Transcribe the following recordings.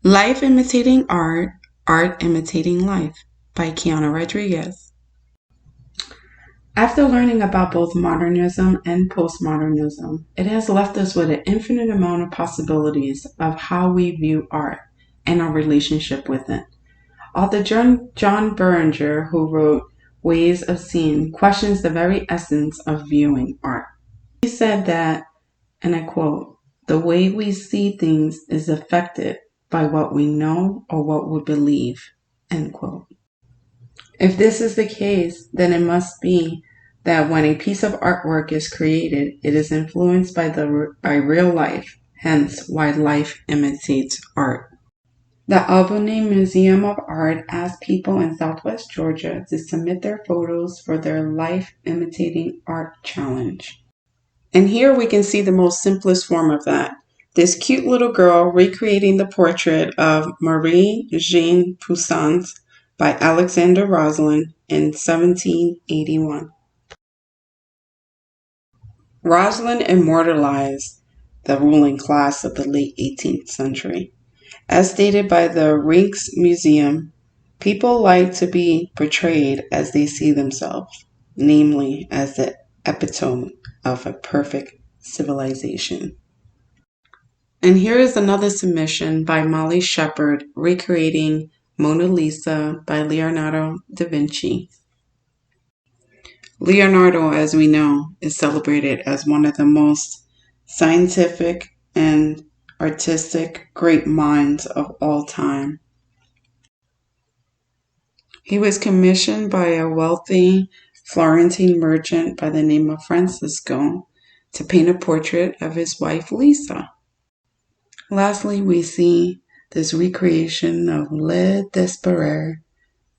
Life Imitating Art, Art Imitating Life by Kiana Rodriguez. After learning about both modernism and postmodernism, it has left us with an infinite amount of possibilities of how we view art and our relationship with it. Author John Berenger, who wrote Ways of Seeing, questions the very essence of viewing art. He said that, and I quote, "The way we see things is affected by what we know or what we believe," end quote. If this is the case, then it must be that when a piece of artwork is created, it is influenced by real life, hence why life imitates art. The Albany Museum of Art asked people in Southwest Georgia to submit their photos for their Life Imitating Art Challenge. And here we can see the most simplest form of that. This cute little girl recreating the portrait of Marie-Jeanne Poussin by Alexander Rosslyn in 1781. Rosslyn immortalized the ruling class of the late 18th century. As stated by the Rijksmuseum, people like to be portrayed as they see themselves, namely as the epitome of a perfect civilization. And here is another submission by Molly Shepard recreating Mona Lisa by Leonardo da Vinci. Leonardo, as we know, is celebrated as one of the most scientific and artistic great minds of all time. He was commissioned by a wealthy Florentine merchant by the name of Francisco to paint a portrait of his wife Lisa. Lastly, we see this recreation of Le Desperate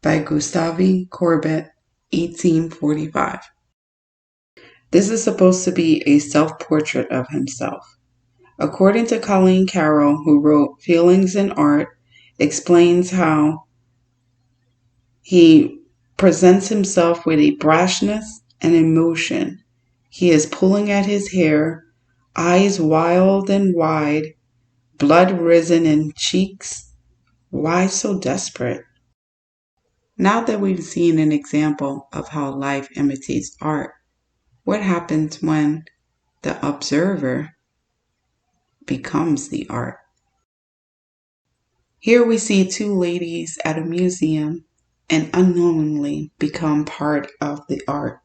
by Gustave Courbet, 1845. This is supposed to be a self-portrait of himself. According to Colleen Carroll, who wrote Feelings in Art, explains how he presents himself with a brashness and emotion. He is pulling at his hair, eyes wild and wide, blood risen in cheeks. Why so desperate? Now that we've seen an example of how life imitates art, what happens when the observer becomes the art? Here we see two ladies at a museum and unknowingly become part of the art.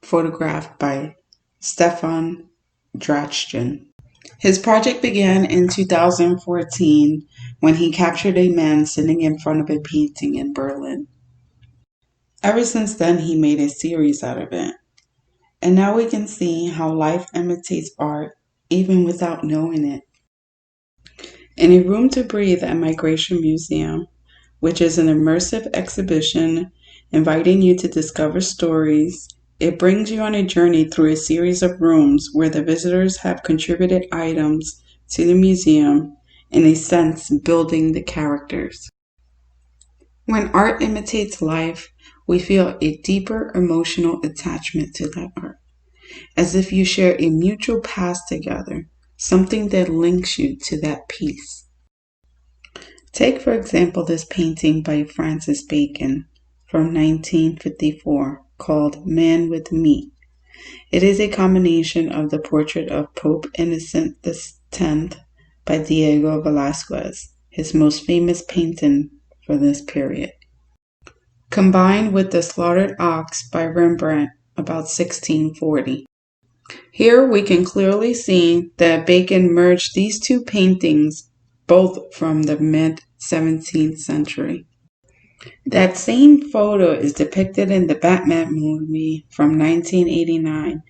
Photographed by Stefan Drachtin. His project began in 2014 when he captured a man sitting in front of a painting in Berlin. Ever since then, he made a series out of it. And now we can see how life imitates art even without knowing it. In A Room to Breathe at Migration Museum, which is an immersive exhibition inviting you to discover stories, it brings you on a journey through a series of rooms where the visitors have contributed items to the museum, in a sense building the characters. When art imitates life, we feel a deeper emotional attachment to that art, as if you share a mutual past together, something that links you to that piece. Take, for example, this painting by Francis Bacon from 1954 called Man with Meat. It is a combination of the portrait of Pope Innocent X by Diego Velázquez, his most famous painting for this period, combined with The Slaughtered Ox by Rembrandt about 1640. Here we can clearly see that Bacon merged these two paintings, both from the mid-17th century. That same photo is depicted in the Batman movie from 1989.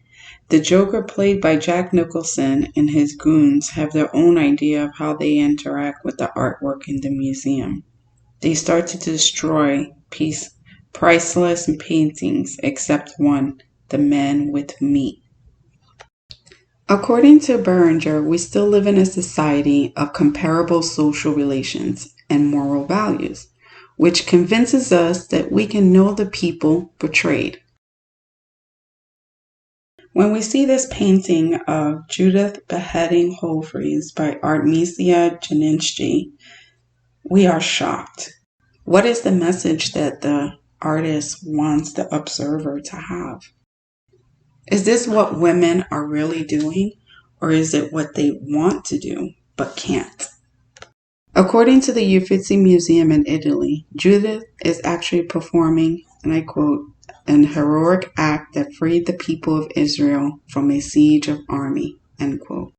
The Joker, played by Jack Nicholson, and his goons have their own idea of how they interact with the artwork in the museum. They start to destroy priceless paintings, except one, the Man with Meat. According to Berenger, we still live in a society of comparable social relations and moral values, which convinces us that we can know the people portrayed. When we see this painting of Judith beheading Humphreys by Artemisia Genensky, we are shocked. What is the message that the artist wants the observer to have? Is this what women are really doing, or is it what they want to do but can't? According to the Uffizi Museum in Italy, Judith is actually performing, and I quote, an heroic act that freed the people of Israel from a siege of army, end quote.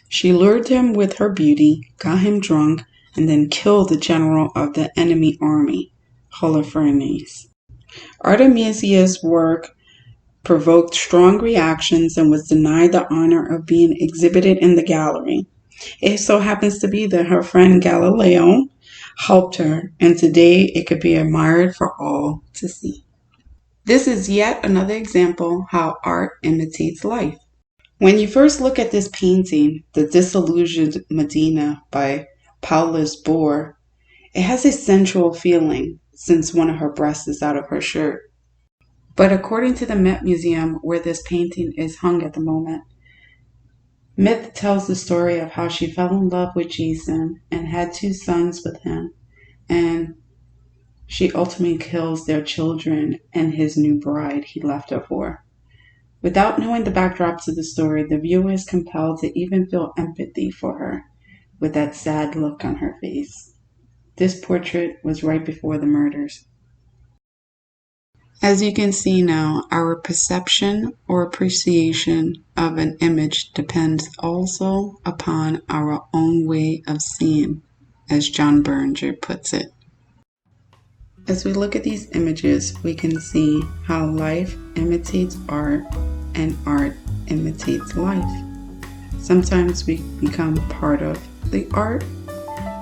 She lured him with her beauty, got him drunk, and then killed the general of the enemy army, Holofernes. Artemisia's work provoked strong reactions and was denied the honor of being exhibited in the gallery. It so happens to be that her friend Galileo helped her, and today it could be admired for all to see. This is yet another example how art imitates life. When you first look at this painting, The Disillusioned Medina by Paulus Bohr, it has a sensual feeling since one of her breasts is out of her shirt. But according to the Met Museum, where this painting is hung at the moment, myth tells the story of how she fell in love with Jesus and had 2 sons with him, and she ultimately kills their children and his new bride he left her for. Without knowing the backdrops of the story, the viewer is compelled to even feel empathy for her with that sad look on her face. This portrait was right before the murders. As you can see now, our perception or appreciation of an image depends also upon our own way of seeing, as John Berger puts it. As we look at these images, we can see how life imitates art and art imitates life. Sometimes we become part of the art,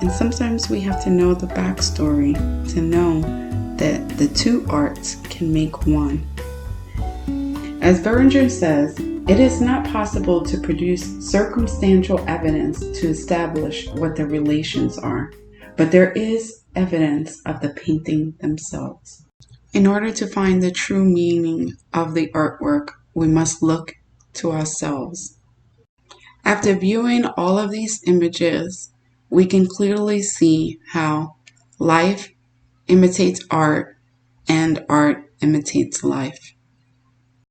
and sometimes we have to know the backstory to know that the 2 arts can make one. As Berger says, it is not possible to produce circumstantial evidence to establish what the relations are, but there is evidence of the painting themselves. In order to find the true meaning of the artwork, we must look to ourselves. After viewing all of these images, we can clearly see how life imitates art and art imitates life.